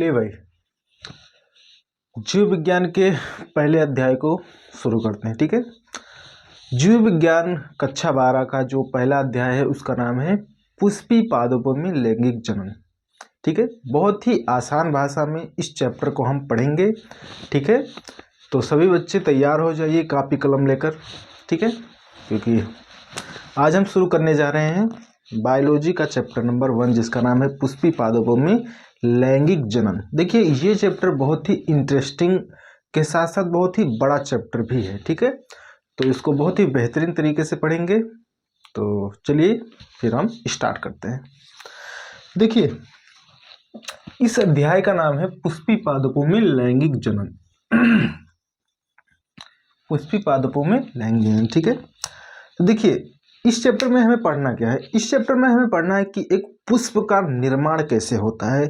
चलिए भाई, जीव विज्ञान के पहले अध्याय को शुरू करते हैं। ठीक है, जीव विज्ञान कक्षा 12 का जो पहला अध्याय है उसका नाम है पुष्पी पादपों में लैंगिक जनन। ठीक है, बहुत ही आसान भाषा में इस चैप्टर को हम पढ़ेंगे। ठीक है, तो सभी बच्चे तैयार हो जाइए कापी कलम लेकर। ठीक है, क्योंकि आज हम शुरू करने जा रहे हैं बायोलॉजी का चैप्टर नंबर 1 जिसका नाम है पुष्पी पादपों में लैंगिक जनन। देखिए, ये चैप्टर बहुत ही इंटरेस्टिंग के साथ साथ बहुत ही बड़ा चैप्टर भी है। ठीक है, तो इसको बहुत ही बेहतरीन तरीके से पढ़ेंगे। तो चलिए फिर हम स्टार्ट करते हैं। देखिए, इस अध्याय का नाम है पुष्पी पादपों में लैंगिक जनन। पुष्पी पादपों में लैंगिक जनन। ठीक है, तो देखिए इस चैप्टर में हमें पढ़ना क्या है। इस चैप्टर में हमें पढ़ना है कि एक पुष्प का निर्माण कैसे होता है,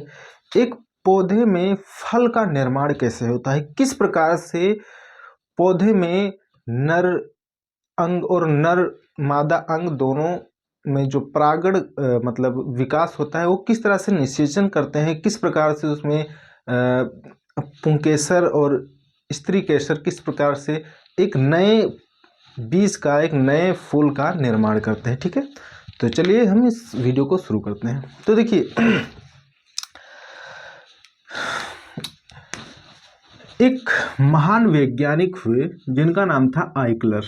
एक पौधे में फल का निर्माण कैसे होता है, किस प्रकार से पौधे में नर अंग और नर मादा अंग दोनों में जो परागण मतलब विकास होता है वो किस तरह से निषेचन करते हैं, किस प्रकार से उसमें पुंकेसर और स्त्री केसर किस प्रकार से एक नए बीज का, एक नए फूल का निर्माण करते हैं। ठीक है, तो चलिए हम इस वीडियो को शुरू करते हैं। तो देखिए, एक महान वैज्ञानिक हुए जिनका नाम था आइकलर।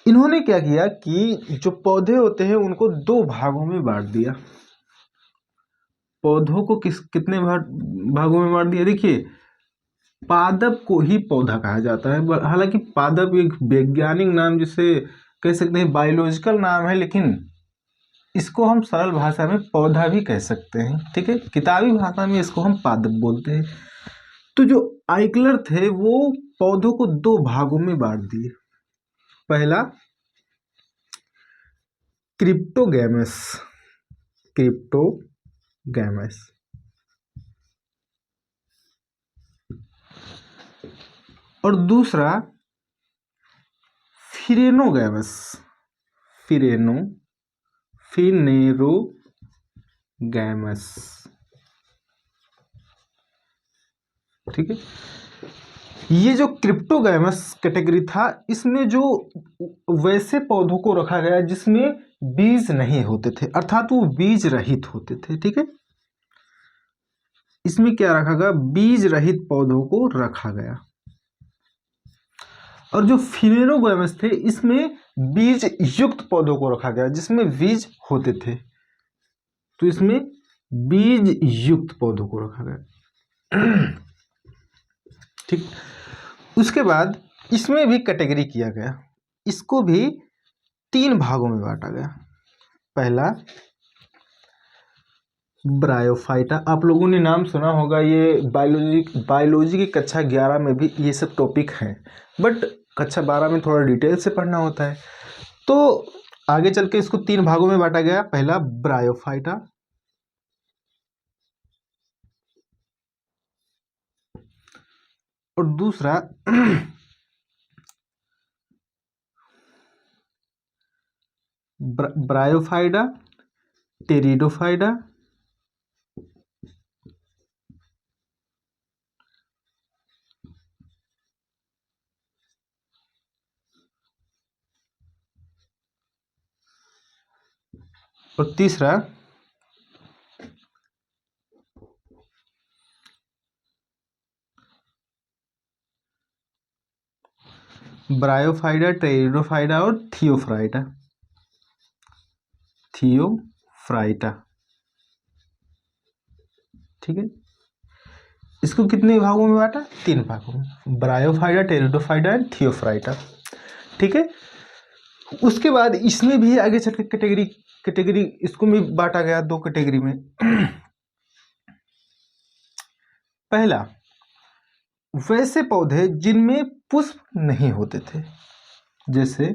इन्होंने क्या किया कि जो पौधे होते हैं उनको 2 भागों में बांट दिया। पौधों को कितने भागों में बांट दिया। देखिए, पादप को ही पौधा कहा जाता है। हालांकि पादप एक वैज्ञानिक नाम जिसे कह सकते हैं, बायोलॉजिकल नाम है, लेकिन इसको हम सरल भाषा में पौधा भी कह सकते हैं। ठीक है, किताबी भाषा में इसको हम पादप बोलते हैं। तो जो आइकलर थे वो पौधों को 2 भागों में बांट दिए। पहला क्रिप्टोगैमस और दूसरा फिनेरोगैमस। ठीक है, ये जो क्रिप्टोगैमस कैटेगरी था, इसमें जो वैसे पौधों को रखा गया जिसमें बीज नहीं होते थे, अर्थात वो बीज रहित होते थे। ठीक है, इसमें क्या रखा गया, बीज रहित पौधों को रखा गया। और जो फिनेरोगैमस थे इसमें बीज युक्त पौधों को रखा गया जिसमें बीज होते थे। तो इसमें बीज युक्त पौधों को रखा गया। ठीक, उसके बाद इसमें भी कैटेगरी किया गया, इसको भी 3 भागों में बांटा गया। पहला ब्रायोफाइटा, आप लोगों ने नाम सुना होगा, ये बायोलॉजी की कक्षा 11 में भी ये सब टॉपिक हैं, बट कक्षा 12 में थोड़ा डिटेल से पढ़ना होता है। तो आगे चल के इसको 3 भागों में बांटा गया। पहला ब्रायोफाइटा, और दूसरा ब्रायोफाइडा, टेरिडोफाइडा, और तीसरा ब्रायोफाइडा, टेरिडोफाइडा और थियोफ्राइटा। ठीक है, इसको कितने भागों में बांटा, 3 भागों में, ब्रायोफाइडा, टेरिडोफाइडा एंड थियोफ्राइटा। ठीक है, उसके बाद इसमें भी आगे चल के कैटेगरी इसको भी बांटा गया 2 कैटेगरी में। पहला, वैसे पौधे जिनमें पुष्प नहीं होते थे, जैसे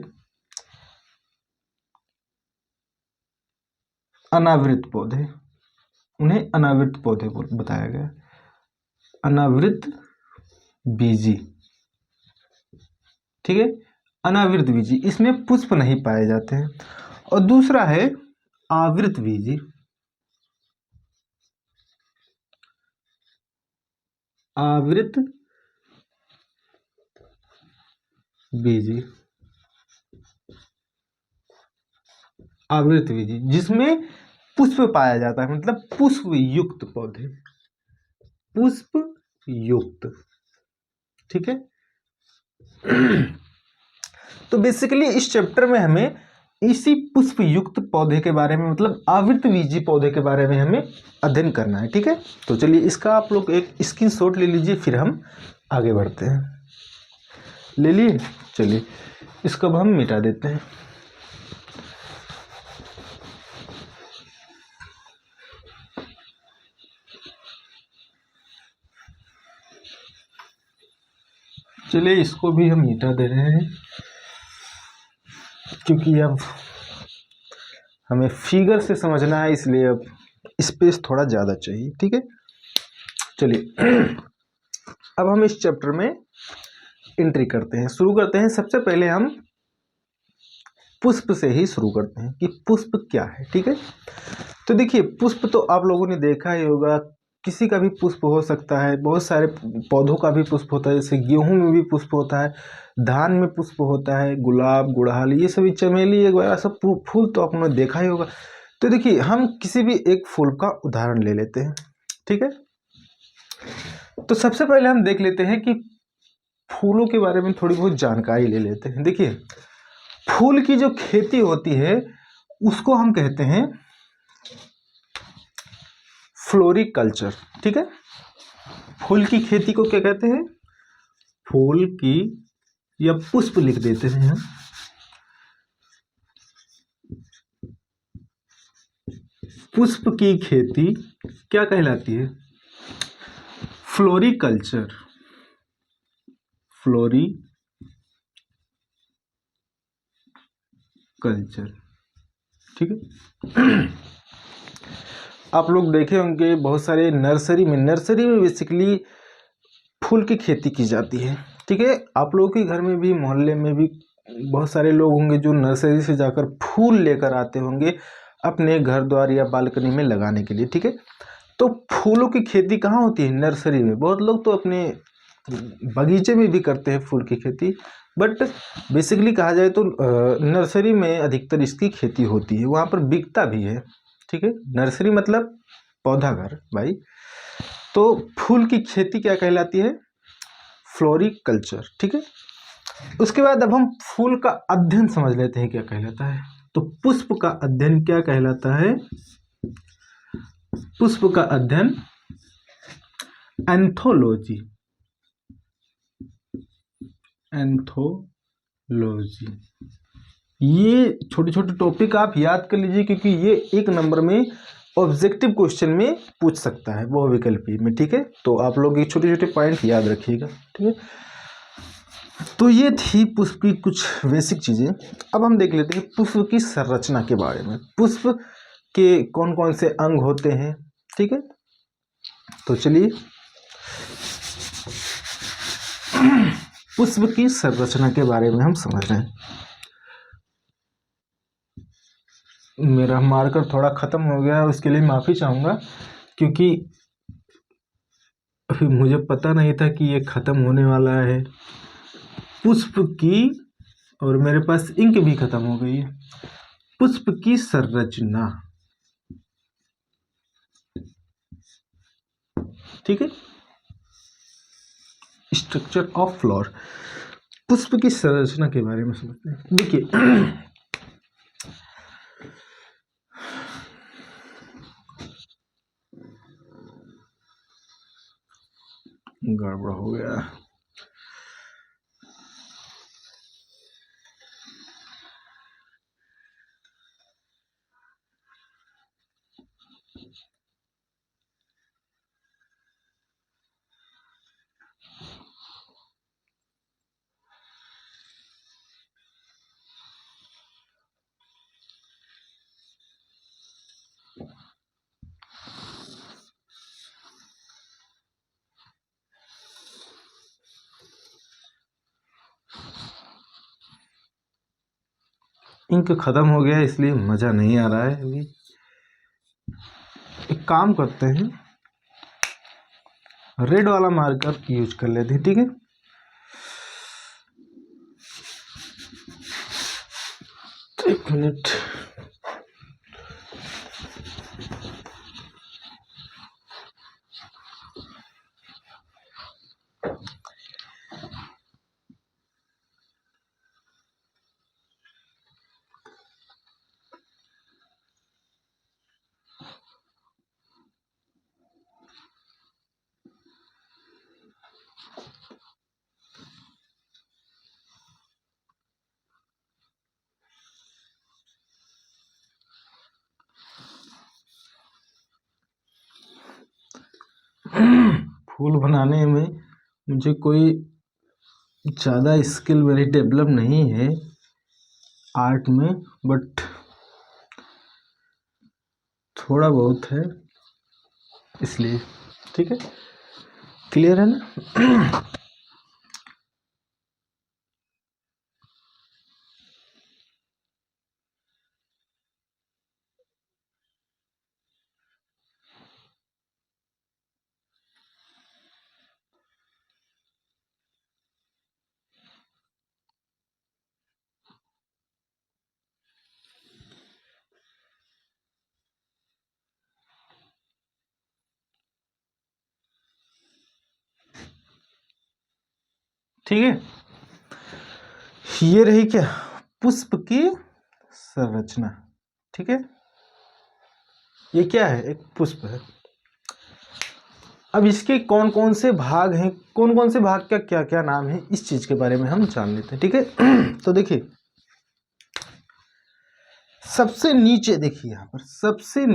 अनावृत पौधे, उन्हें अनावृत पौधे बताया गया। अनावृत बीजी। ठीक है, अनावृत बीजी, इसमें पुष्प नहीं पाए जाते हैं। और दूसरा है आवृतबीजी। आवृतबीजी, आवृतबीजी जिसमें पुष्प पाया जाता है, मतलब पुष्प युक्त पौधे, पुष्प युक्त। ठीक है। तो बेसिकली इस चैप्टर में हमें इसी पुष्प युक्त पौधे के बारे में, मतलब आवृतबीजी पौधे के बारे में हमें अध्ययन करना है। ठीक है। तो चलिए इसका आप लोग एक स्क्रीनशॉट ले लीजिए, फिर हम आगे बढ़ते हैं। ले लिए? चलिए इसको अब हम मिटा देते हैं। चलिए इसको भी हम मिटा दे रहे हैं, क्योंकि अब हमें फिगर से समझना है, इसलिए अब स्पेस थोड़ा ज़्यादा चाहिए। ठीक है। चलिए अब हम इस चैप्टर में एंट्री करते हैं, शुरू करते हैं। सबसे पहले हम पुष्प से ही शुरू करते हैं कि पुष्प क्या है। ठीक है। तो देखिए पुष्प तो आप लोगों ने देखा ही होगा, किसी का भी पुष्प हो सकता है, बहुत सारे पौधों का भी पुष्प होता है, जैसे गेहूं में भी पुष्प होता है, धान में पुष्प होता है, गुलाब, गुड़हल, ये सभी चमेली वगैरह सब फूल तो आपने देखा ही होगा। तो देखिए हम किसी भी एक फूल का उदाहरण ले लेते हैं। ठीक है। तो सबसे पहले हम देख लेते हैं कि फूलों के बारे में थोड़ी बहुत जानकारी ले लेते हैं। देखिए फूल की जो खेती होती है उसको हम कहते हैं फ्लोरिकल्चर। ठीक है। फूल की खेती को क्या कहते हैं? फूल की, या पुष्प लिख देते हैं हम, पुष्प की खेती क्या कहलाती है? फ्लोरिकल्चर। फ्लोरिकल्चर। ठीक है। आप लोग देखे होंगे बहुत सारे नर्सरी में बेसिकली फूल की खेती की जाती है। ठीक है। आप लोगों के घर में भी, मोहल्ले में भी बहुत सारे लोग होंगे जो नर्सरी से जाकर फूल लेकर आते होंगे अपने घर द्वार या बालकनी में लगाने के लिए। ठीक है। तो फूलों की खेती कहाँ होती है? नर्सरी में। बहुत लोग तो अपने बगीचे में भी करते हैं फूल की खेती, बट बेसिकली कहा जाए तो नर्सरी में अधिकतर इसकी खेती होती है, वहाँ पर बिकता भी है। ठीक है। नर्सरी मतलब पौधा घर भाई। तो फूल की खेती क्या कहलाती है? फ्लोरिकल्चर। ठीक है। उसके बाद अब हम फूल का अध्ययन समझ लेते हैं क्या कहलाता है। तो पुष्प का अध्ययन क्या कहलाता है? पुष्प का अध्ययन एंथोलॉजी। एंथोलॉजी। ये छोटे छोटे टॉपिक आप याद कर लीजिए, क्योंकि ये एक नंबर में ऑब्जेक्टिव क्वेश्चन में पूछ सकता है, बहुविकल्पी में। ठीक है। तो आप लोग ये छोटे छोटे पॉइंट याद रखिएगा। ठीक है। तो ये थी पुष्प की कुछ बेसिक चीजें। अब हम देख लेते हैं पुष्प की संरचना के बारे में, पुष्प के कौन कौन से अंग होते हैं। ठीक है। तो चलिए पुष्प की संरचना के बारे में हम समझ रहे हैं। मेरा मार्कर थोड़ा खत्म हो गया है, उसके लिए माफी चाहूंगा, क्योंकि अभी मुझे पता नहीं था कि ये खत्म होने वाला है पुष्प की, और मेरे पास इंक भी खत्म हो गई है। पुष्प की संरचना। ठीक है। स्ट्रक्चर ऑफ फ्लावर, पुष्प की संरचना के बारे में समझते हैं। देखिए गड़बड़ हो गया। इंक ख़त्म हो गया इसलिए मज़ा नहीं आ रहा है अभी। एक काम करते हैं, रेड वाला मार्कर यूज कर लेते हैं, ठीक है। एक मिनट, फूल बनाने में मुझे कोई ज़्यादा स्किल मेरी डेवलप नहीं है आर्ट में, बट थोड़ा बहुत है इसलिए, ठीक है। क्लियर है ना? ठीक है, ये रही क्या, पुष्प की संरचना, ठीक है। ये क्या है, एक पुष्प है। अब इसके कौन कौन से भाग हैं, कौन कौन से भाग का क्या क्या नाम है, इस चीज के बारे में हम जान लेते हैं, ठीक है। तो देखिए, सबसे नीचे देखिए, यहाँ पर सबसे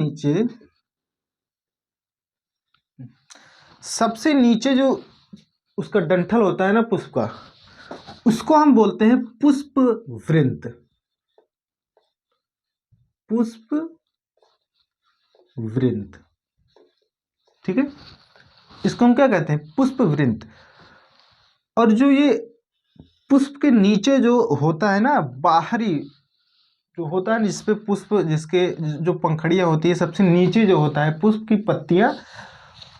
नीचे जो उसका डंठल होता है ना पुष्प का, उसको हम बोलते हैं पुष्प वृंत। पुष्प वृंत, ठीक है, इसको हम क्या कहते हैं, पुष्प वृंत। और जो ये पुष्प के नीचे जो होता है ना, बाहरी जो होता है, जिसपे पुष्प, जिसके जो पंखड़ियां होती है, सबसे नीचे जो होता है पुष्प की पत्तियां,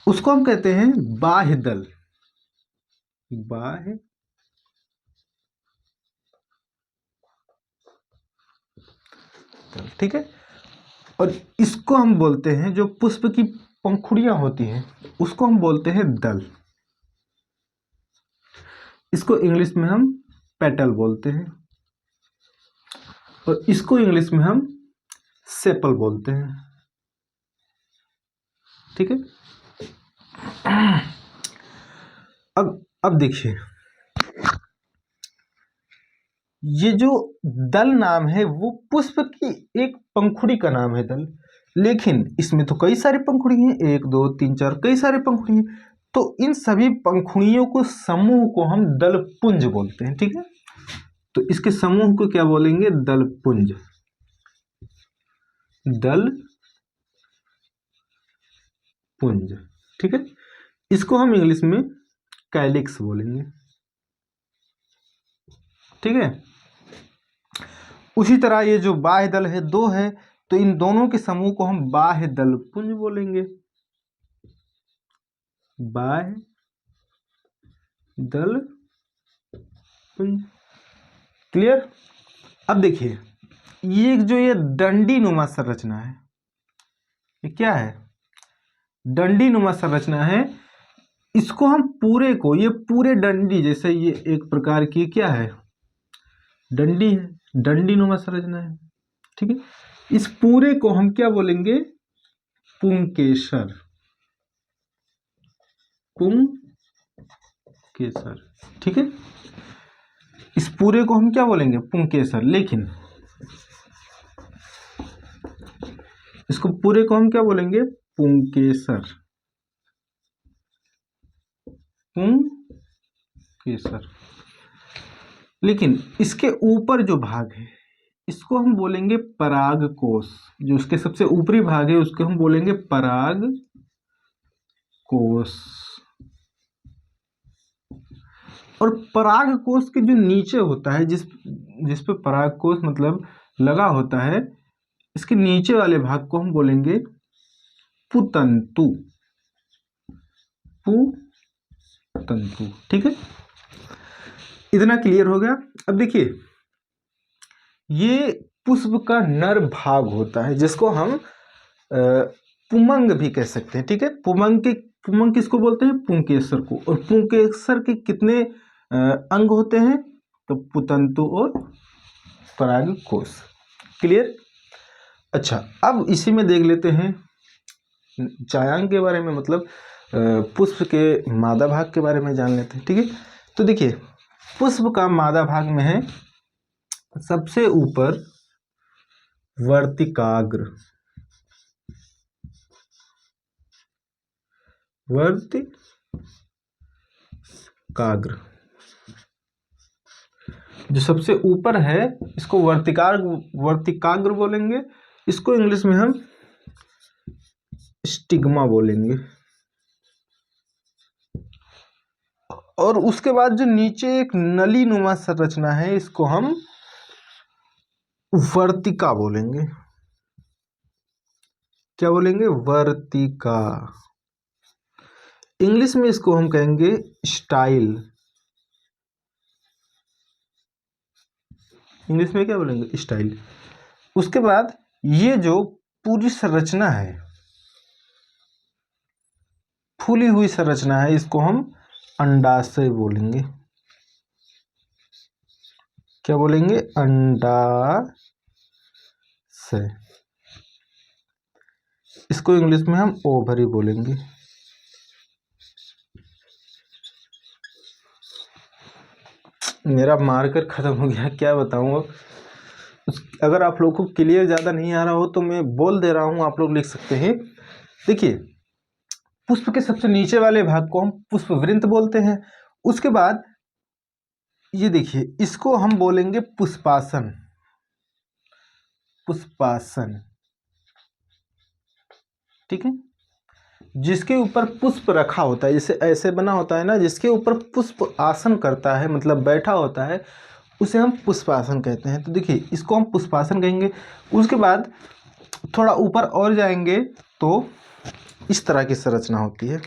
उसको हम कहते हैं बाह्य दल। बाह्य, ठीक है। और इसको हम बोलते हैं, जो पुष्प की पंखुड़ियां होती हैं, उसको हम बोलते हैं दल। इसको इंग्लिश में हम पेटल बोलते हैं, और इसको इंग्लिश में हम सेपल बोलते हैं, ठीक है। अब देखिए, ये जो दल नाम है वो पुष्प की एक पंखुड़ी का नाम है दल, लेकिन इसमें तो कई सारी पंखुड़ी हैं, 1 2 3 4, कई सारे पंखुड़ी हैं। तो इन सभी पंखुड़ियों को, समूह को हम दलपुंज बोलते हैं, ठीक है। तो इसके समूह को क्या बोलेंगे, दलपुंज। दल पुंज, ठीक है। इसको हम इंग्लिश में कैलिक्स बोलेंगे, ठीक है। उसी तरह ये जो बाह्य दल है, 2 है, तो इन दोनों के समूह को हम बाह्य दल पुंज बोलेंगे। बाह्य दल पुंज, क्लियर। अब देखिए, ये जो ये डंडी नुमा संरचना है, ये क्या है, डंडी नुमा संरचना है। इसको हम पूरे को, ये पूरे डंडी, जैसे ये एक प्रकार की क्या है, डंडी है, डंडी नुमा संरचना है, ठीक है। इस पूरे को हम क्या बोलेंगे, पुंकेसर। पुंकेसर, ठीक है। इस पूरे को हम क्या बोलेंगे, पुंकेसर। लेकिन इसको पूरे को हम क्या बोलेंगे, पुंकेसर। पुंकेसर। लेकिन इसके ऊपर जो भाग है, इसको हम बोलेंगे परागकोश। जो उसके सबसे ऊपरी भाग है, उसको हम बोलेंगे परागकोश। और परागकोश के जो नीचे होता है, जिस पे परागकोश मतलब लगा होता है, इसके नीचे वाले भाग को हम बोलेंगे पुतंतु। पुतंतु, ठीक है, इतना क्लियर हो गया। अब देखिए, ये पुष्प का नर भाग होता है जिसको हम पुमंग भी कह सकते हैं, ठीक है। पुमंग किसको बोलते हैं? पुंकेसर को। और पुंकेसर के कितने अंग होते हैं? तो पुतंतु और परागकोश। क्लियर? अच्छा, अब इसी में देख लेते हैं जायांग के बारे में, मतलब पुष्प के मादा भाग के बारे में जान लेते हैं, ठीक है। तो देखिए, पुष्प का मादा भाग में है सबसे ऊपर वर्तिकाग्र। वर्तिकाग्र जो सबसे ऊपर है, इसको वर्तिकाग्र बोलेंगे। इसको इंग्लिश में हम स्टिग्मा बोलेंगे। और उसके बाद जो नीचे एक नली नुमा संरचना है, इसको हम वर्तिका बोलेंगे। क्या बोलेंगे? वर्तिका। इंग्लिश में इसको हम कहेंगे स्टाइल। इंग्लिश में क्या बोलेंगे? स्टाइल। उसके बाद ये जो पूरी संरचना है, फूली हुई संरचना है, इसको हम अंडाशय बोलेंगे। क्या बोलेंगे? अंडाशय। इसको इंग्लिश में हम ओवरी बोलेंगे। मेरा मार्कर खत्म हो गया, क्या बताऊं अब। अगर आप लोग को क्लियर ज़्यादा नहीं आ रहा हो तो मैं बोल दे रहा हूं, आप लोग लिख सकते हैं। देखिए, पुष्प के सबसे नीचे वाले भाग को हम पुष्पवृंत बोलते हैं। उसके बाद ये देखिए, इसको हम बोलेंगे पुष्पासन। पुष्पासन, ठीक है। जिसके ऊपर पुष्प रखा होता है, जैसे ऐसे बना होता है ना, जिसके ऊपर पुष्प आसन करता है, मतलब बैठा होता है, उसे हम पुष्पासन कहते हैं। तो देखिए, इसको हम पुष्पासन कहेंगे। उसके बाद थोड़ा ऊपर और जाएंगे तो इस तरह की संरचना होती है।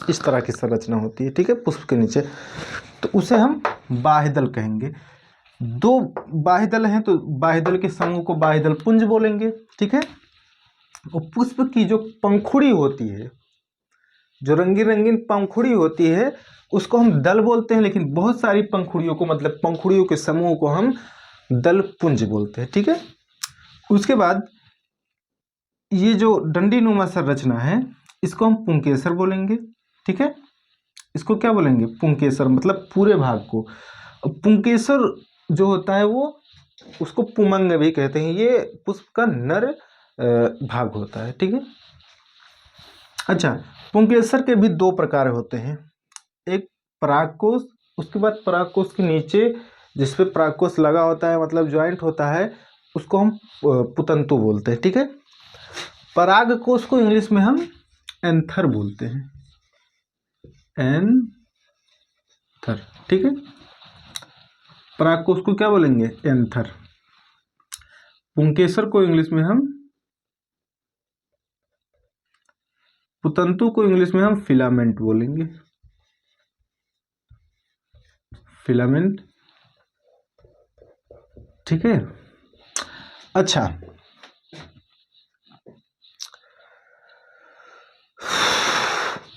इस तरह की संरचना होती है, ठीक है, पुष्प के नीचे। तो उसे हम बाह्यदल कहेंगे। दो बाह्यदल हैं तो बाह्यदल के समूह को बाह्यदल पुंज बोलेंगे, ठीक है। और पुष्प की जो पंखुड़ी होती है, जो रंगीन रंगीन पंखुड़ी होती है, उसको हम दल बोलते हैं। लेकिन बहुत सारी पंखुड़ियों को, मतलब पंखुड़ियों के समूह को हम दल पुंज बोलते हैं, ठीक है। उसके बाद ये जो डंडी नुमा संरचना है, इसको हम पुंकेसर बोलेंगे, ठीक है। इसको क्या बोलेंगे? पुंकेसर, मतलब पूरे भाग को। पुंकेसर जो होता है वो, उसको पुमंग भी कहते हैं। ये पुष्प का नर भाग होता है, ठीक है। अच्छा, पुंकेसर के भी दो प्रकार होते हैं। एक परागकोश, उसके बाद परागकोश के नीचे जिस पे परागकोश लगा होता है, मतलब ज्वाइंट होता है, उसको हम पुतंतु बोलते हैं, ठीक है। परागकोश को इंग्लिश में हम एंथर बोलते हैं। एंथर, ठीक है। परागकोश को क्या बोलेंगे? एंथर। पुंकेसर को इंग्लिश में हम, पुतंतु को इंग्लिश में हम फिलामेंट बोलेंगे। फिलामेंट, ठीक है। अच्छा,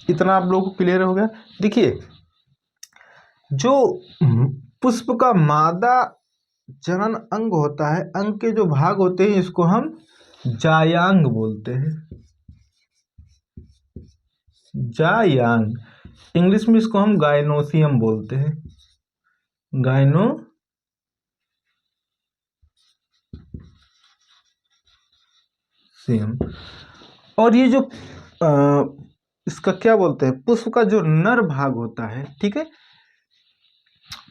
इतना आप लोगों को क्लियर हो गया। देखिए, जो पुष्प का मादा जनन अंग होता है, अंग के जो भाग होते हैं, इसको हम जायांग बोलते हैं। जायांग। इंग्लिश में इसको हम गायनोसियम बोलते हैं। गायनोसियम। और ये जो इसका क्या बोलते हैं, पुष्प का जो नर भाग होता है, ठीक है,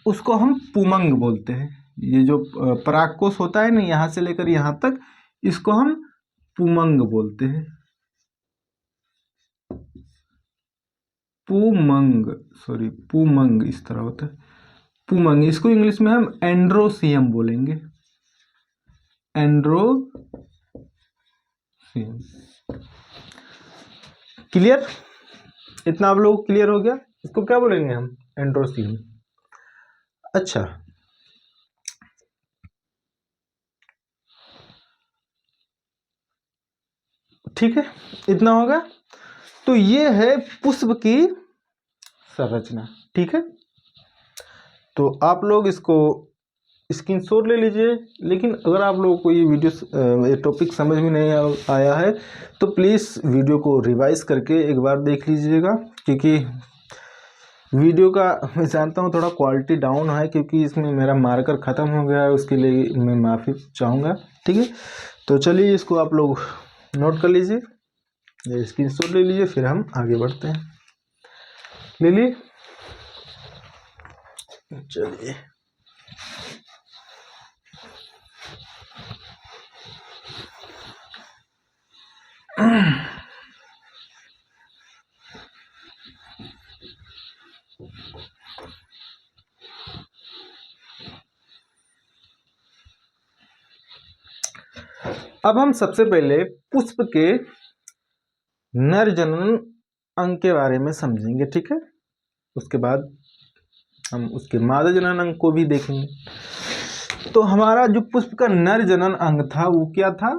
उसको हम पुमंग बोलते हैं। ये जो परागकोश होता है ना, यहाँ से लेकर यहाँ तक, इसको हम पुमंग बोलते हैं। पुमंग इस तरह होता है, पुमंग। इसको इंग्लिश में हम एंड्रोसियम बोलेंगे। एंड्रोसिन। क्लियर? इतना आप लोग क्लियर हो गया? इसको क्या बोलेंगे हम? एंड्रोसिन। अच्छा, ठीक है, इतना होगा। तो ये है पुष्प की संरचना। ठीक है, तो आप लोग इसको स्क्रीनशॉट ले लीजिए। लेकिन अगर आप लोगों को ये वीडियो टॉपिक समझ में नहीं आया है तो प्लीज़ वीडियो को रिवाइज करके एक बार देख लीजिएगा, क्योंकि वीडियो का मैं जानता हूँ थोड़ा क्वालिटी डाउन है, क्योंकि इसमें मेरा मार्कर ख़त्म हो गया है, उसके लिए मैं माफ़ी चाहूँगा। ठीक है, तो चलिए इसको आप लोग नोट कर लीजिए, स्क्रीनशॉट ले लीजिए, फिर हम आगे बढ़ते हैं। ले लिए? चलिए, अब हम सबसे पहले पुष्प के नर जनन अंग के बारे में समझेंगे। ठीक है, उसके बाद हम उसके मादा जनन अंग को भी देखेंगे। तो हमारा जो पुष्प का नर जनन अंग था वो क्या था?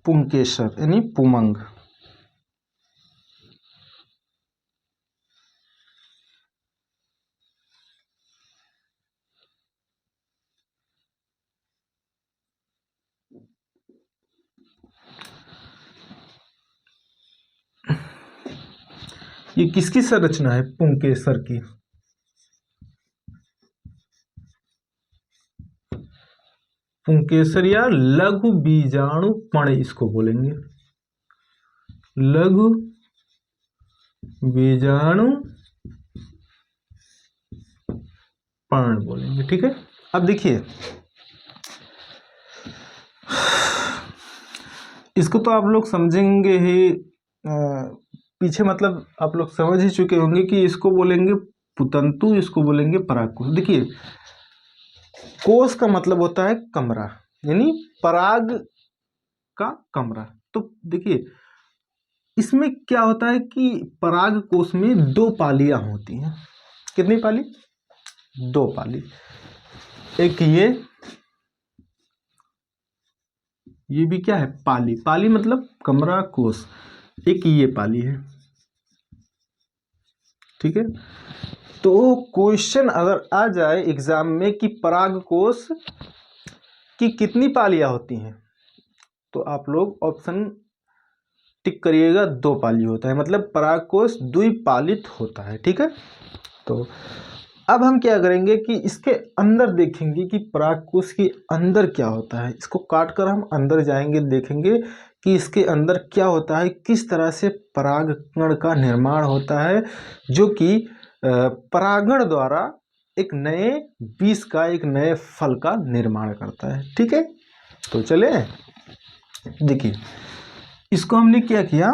पुंकेसर यानी पुमंग। ये किसकी संरचना है? पुंकेसर की। पुंकेसर या लघु बीजाणु पण इसको बोलेंगे, लघु बीजाणु पण बोलेंगे। ठीक है, अब देखिए इसको तो आप लोग समझेंगे ही, पीछे मतलब आप लोग समझ ही चुके होंगे कि इसको बोलेंगे पुतंतु, इसको बोलेंगे परागकोश। देखिए, कोश का मतलब होता है कमरा, यानी पराग का कमरा। तो देखिए इसमें क्या होता है कि पराग कोश में दो पालियां होती हैं। कितनी पाली? दो पाली। एक ये भी क्या है? पाली। पाली मतलब कमरा, कोश। एक ये पाली है। ठीक है, तो क्वेश्चन अगर आ जाए एग्जाम में कि परागकोश की कितनी पालियां होती हैं, तो आप लोग ऑप्शन टिक करिएगा, दो पाली होता है, मतलब परागकोश द्विपालित होता है। ठीक है, तो अब हम क्या करेंगे कि इसके अंदर देखेंगे कि परागकोश के अंदर क्या होता है। इसको काट कर हम अंदर जाएंगे, देखेंगे कि इसके अंदर क्या होता है, किस तरह से परागकण का निर्माण होता है, जो कि परागण द्वारा एक नए बीज का, एक नए फल का निर्माण करता है। ठीक है, तो चले देखिए, इसको हमने क्या किया,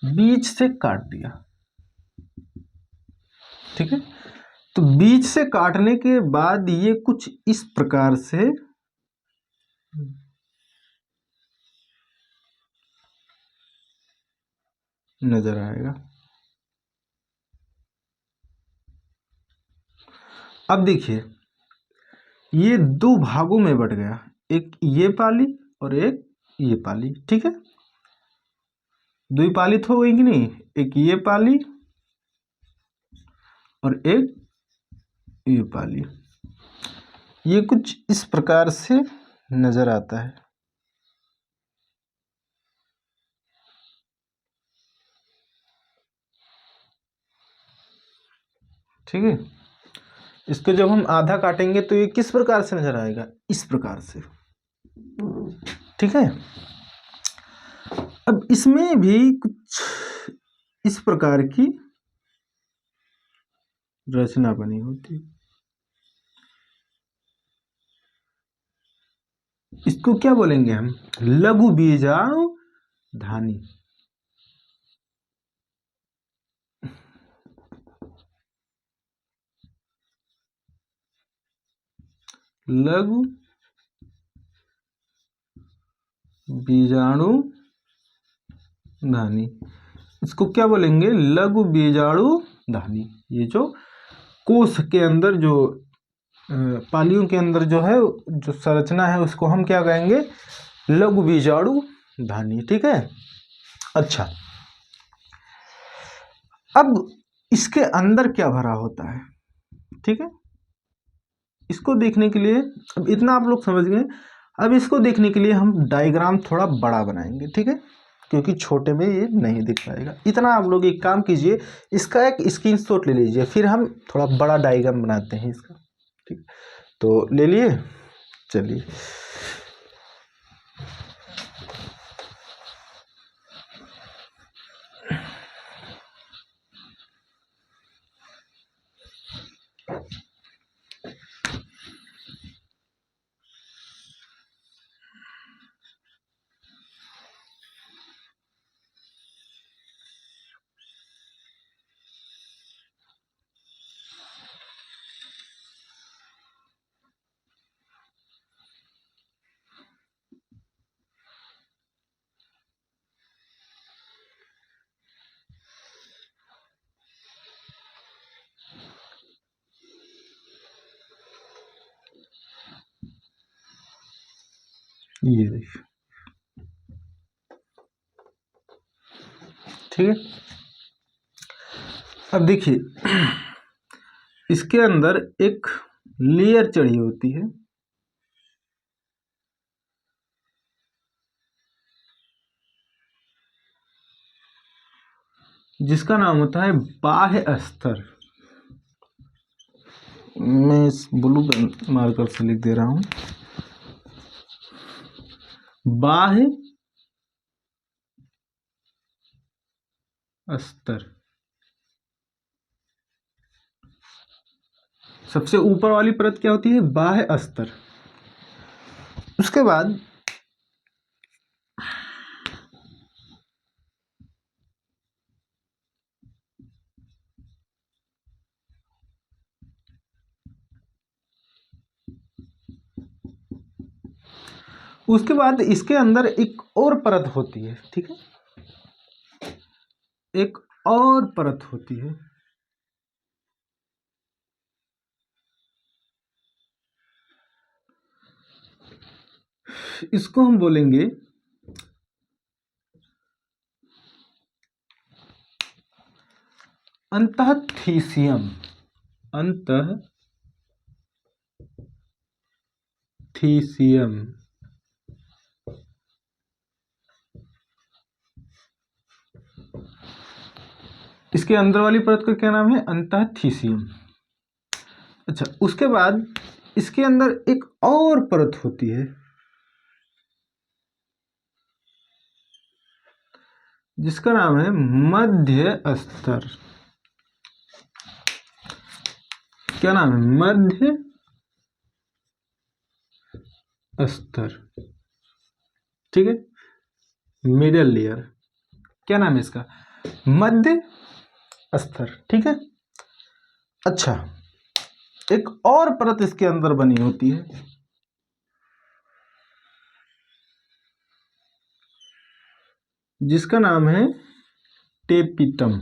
बीज से काट दिया। ठीक है, तो बीज से काटने के बाद ये कुछ इस प्रकार से नजर आएगा। अब देखिए ये दो भागों में बट गया, एक ये पाली और एक ये पाली। ठीक है, द्विपालित हो गई कि नहीं? एक ये पाली और एक ये पाली। ये कुछ इस प्रकार से नजर आता है। ठीक है, इसको जब हम आधा काटेंगे तो ये किस प्रकार से नजर आएगा? इस प्रकार से। ठीक है, अब इसमें भी कुछ इस प्रकार की रचना बनी होती। इसको क्या बोलेंगे हम? लघु बीजाणु धानी। लघु बीजाणु धानी। इसको क्या बोलेंगे? लघु बीजाणु धानी। ये जो कोश के अंदर जो पालियों के अंदर जो है जो संरचना है उसको हम क्या कहेंगे? लघु बीजाणु धानी। ठीक है। अच्छा, अब इसके अंदर क्या भरा होता है? ठीक है, इसको देखने के लिए, अब इतना आप लोग समझ गए। अब इसको देखने के लिए हम डायग्राम थोड़ा बड़ा बनाएंगे। ठीक है, क्योंकि छोटे में ये नहीं दिख पाएगा। इतना आप लोग एक काम कीजिए, इसका एक स्क्रीनशॉट ले लीजिए, फिर हम थोड़ा बड़ा डायग्राम बनाते हैं इसका। ठीक, तो ले लिए, चलिए। ये देखिए, ठीक है। अब देखिए, इसके अंदर एक लेयर चढ़ी होती है, जिसका नाम होता है बाह्य स्तर। मैं इस ब्लू मार्कर से लिख दे रहा हूं, बाह्य स्तर। सबसे ऊपर वाली परत क्या होती है? बाह्य स्तर। उसके बाद इसके अंदर एक और परत होती है। ठीक है, एक और परत होती है, इसको हम बोलेंगे अंतःथीसियम। अंतःथीसियम। इसके अंदर वाली परत का क्या नाम है? अंतःथीसियम। अच्छा, उसके बाद इसके अंदर एक और परत होती है, जिसका नाम है मध्य स्तर। क्या नाम है? मध्य स्तर। ठीक है, मिडल लेयर। क्या नाम है इसका? मध्य स्तर। ठीक है। अच्छा, एक और परत इसके अंदर बनी होती है, जिसका नाम है टेपिटम।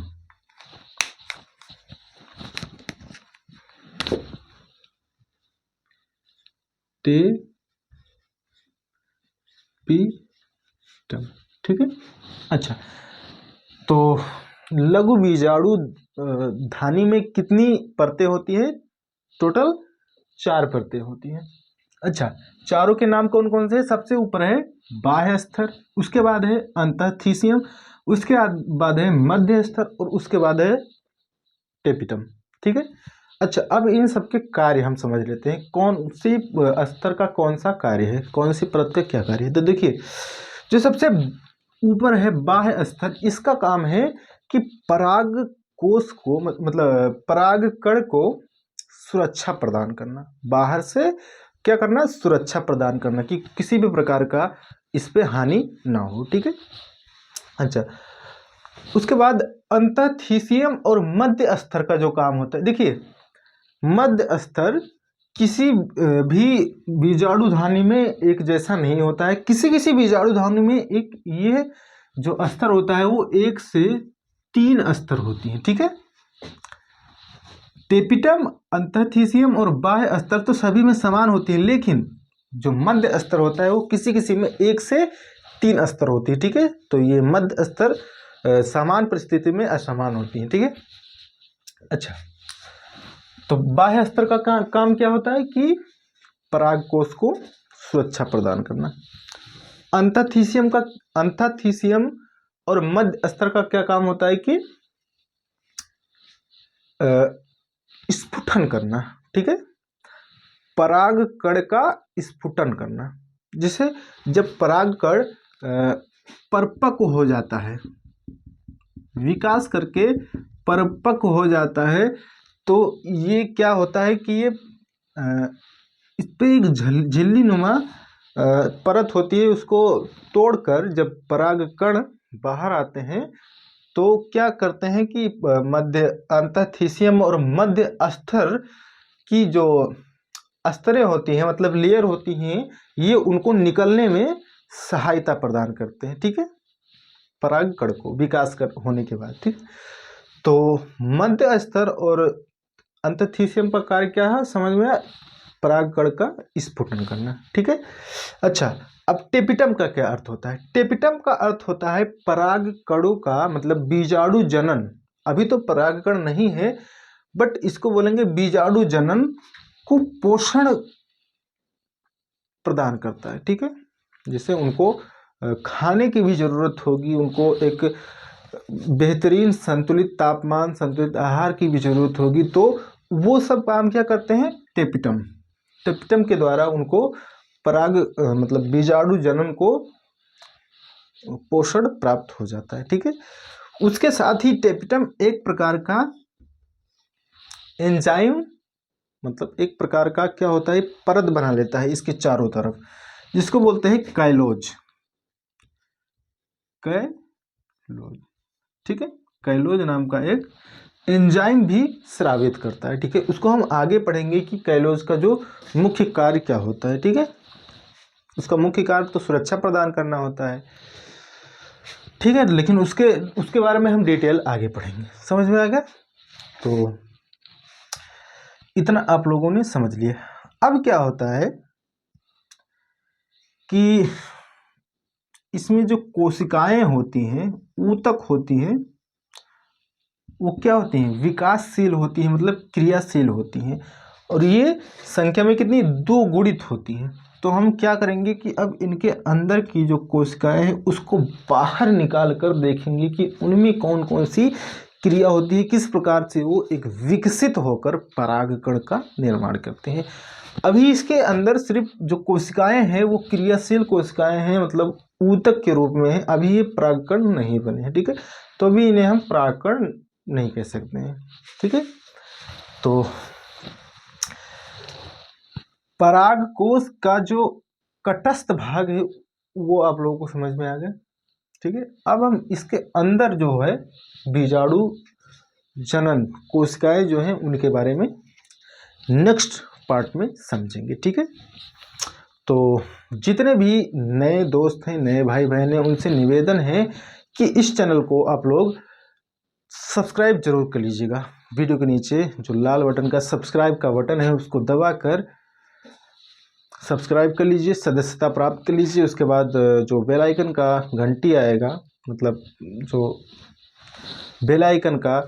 टेपिटम। ठीक है। अच्छा, तो लघु बीजाणु धानी में कितनी परतें होती हैं? टोटल 4 परतें होती हैं। अच्छा, चारों के नाम कौन कौन से हैं? सबसे ऊपर है बाह्य स्तर, उसके बाद है अंतःथीसियम, उसके बाद है मध्य स्तर, और उसके बाद है टेपिटम। ठीक है। अच्छा, अब इन सबके कार्य हम समझ लेते हैं, कौन सी स्तर का कौन सा कार्य है, कौन सी परत का क्या कार्य है। तो देखिए, जो सबसे ऊपर है बाह्य स्तर, इसका काम है कि पराग कोश को मतलब पराग कण को सुरक्षा प्रदान करना, बाहर से क्या करना? सुरक्षा प्रदान करना, कि किसी भी प्रकार का इस पे हानि ना हो। ठीक है। अच्छा, उसके बाद अंतःथीसियम और मध्य स्तर का जो काम होता है, देखिए, मध्य स्तर किसी भी बीजाणु धानी में एक जैसा नहीं होता है। किसी किसी बीजाणु धानी में एक ये जो स्तर होता है वो 1 से 3 स्तर होती है, ठीक है। टेपिटम, अंतःथीसियम और बाह्य स्तर तो सभी में समान होती है, लेकिन जो मध्य स्तर होता है वो किसी किसी में 1 से 3 स्तर होती है, ठीक है। तो ये मध्य स्तर समान परिस्थिति में असमान होती है, ठीक है। अच्छा, तो बाह्य स्तर का काम क्या होता है कि परागकोश को सुरक्षा प्रदान करना। अंतःथीसियम और मध्य स्तर का क्या काम होता है कि स्फुटन करना, ठीक है। परागकण का स्फुटन करना, जिसे जब परागकण परिपक्व हो जाता है, विकास करके परिपक्व हो जाता है, तो ये क्या होता है कि ये इस पे एक झिल्ली नुमा परत होती है, उसको तोड़कर जब परागकण बाहर आते हैं तो क्या करते हैं कि मध्य अंतःथीसियम और मध्य स्तर की जो स्तरें होती हैं, मतलब लेयर होती हैं, ये उनको निकलने में सहायता प्रदान करते हैं, ठीक है, परागकण को विकास होने के बाद, ठीक। तो मध्य स्तर और अंतःथीसियम का कार्य क्या है समझ में, परागकण का स्फुटन करना, ठीक है। अच्छा, अब टेपिटम का क्या अर्थ होता है? टेपिटम का अर्थ होता है परागकणों का, मतलब बीजाणु जनन। अभी तो परागकण नहीं है, बट इसको बोलेंगे बीजाणु जनन को पोषण प्रदान करता है, ठीक है। जिससे उनको खाने की भी जरूरत होगी, उनको एक बेहतरीन संतुलित तापमान, संतुलित आहार की भी जरूरत होगी, तो वो सब काम क्या करते हैं? टेपिटम के द्वारा उनको पराग मतलब बीजाणु जनन को पोषण प्राप्त हो जाता है, ठीक है। उसके साथ ही टेपिटम एक प्रकार का एंजाइम, मतलब एक प्रकार का क्या होता है, परत बना लेता है इसके चारों तरफ, जिसको बोलते हैं काइलोज, ठीक है। काइलोज नाम का एक एंजाइम भी स्रावित करता है, ठीक है। उसको हम आगे पढ़ेंगे कि काइलोज का जो मुख्य कार्य क्या होता है, ठीक है। उसका मुख्य कार्य तो सुरक्षा प्रदान करना होता है, ठीक है, लेकिन उसके बारे में हम डिटेल आगे पढ़ेंगे। समझ में आ गया? तो इतना आप लोगों ने समझ लिया। अब क्या होता है कि इसमें जो कोशिकाएं होती हैं, ऊतक होती हैं, वो क्या होती हैं? विकासशील होती हैं, मतलब क्रियाशील होती हैं, और ये संख्या में कितनी? 2 गुणित होती हैं। तो हम क्या करेंगे कि अब इनके अंदर की जो कोशिकाएं हैं उसको बाहर निकाल कर देखेंगे कि उनमें कौन कौन सी क्रिया होती है, किस प्रकार से वो एक विकसित होकर परागकण का निर्माण करते हैं। अभी इसके अंदर सिर्फ जो कोशिकाएं हैं वो क्रियाशील कोशिकाएं हैं, मतलब ऊतक के रूप में है, अभी ये परागकण नहीं बने हैं, ठीक है। तो अभी इन्हें हम परागकण नहीं कह सकते हैं, ठीक है। तो परागकोश का जो तटस्थ भाग है वो आप लोगों को समझ में आ गया, ठीक है। अब हम इसके अंदर जो है बीजाणु जनन कोशिकाएं जो हैं उनके बारे में नेक्स्ट पार्ट में समझेंगे, ठीक है। तो जितने भी नए दोस्त हैं, नए भाई बहन हैं, उनसे निवेदन है कि इस चैनल को आप लोग सब्सक्राइब जरूर कर लीजिएगा। वीडियो के नीचे जो लाल बटन का सब्सक्राइब का बटन है उसको दबाकर सब्सक्राइब कर लीजिए, सदस्यता प्राप्त कर लीजिए। उसके बाद जो बेल आइकन का घंटी आएगा, मतलब जो बेल आइकन का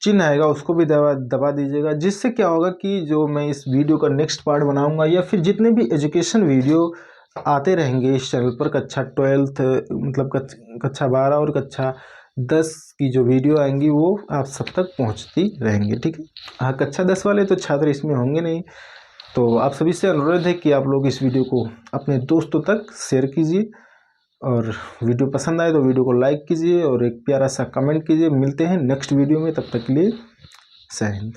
चिन्ह आएगा उसको भी दबा दीजिएगा, जिससे क्या होगा कि जो मैं इस वीडियो का नेक्स्ट पार्ट बनाऊंगा या फिर जितने भी एजुकेशन वीडियो आते रहेंगे इस चैनल पर, कक्षा 12 मतलब कक्षा 12 और कक्षा 10 की जो वीडियो आएंगी वो आप सब तक पहुंचती रहेंगी, ठीक है। हाँ, कक्षा 10 वाले तो छात्र इसमें होंगे नहीं, तो आप सभी से अनुरोध है कि आप लोग इस वीडियो को अपने दोस्तों तक शेयर कीजिए, और वीडियो पसंद आए तो वीडियो को लाइक कीजिए और एक प्यारा सा कमेंट कीजिए। मिलते हैं नेक्स्ट वीडियो में, तब तक के लिए जय हिंद।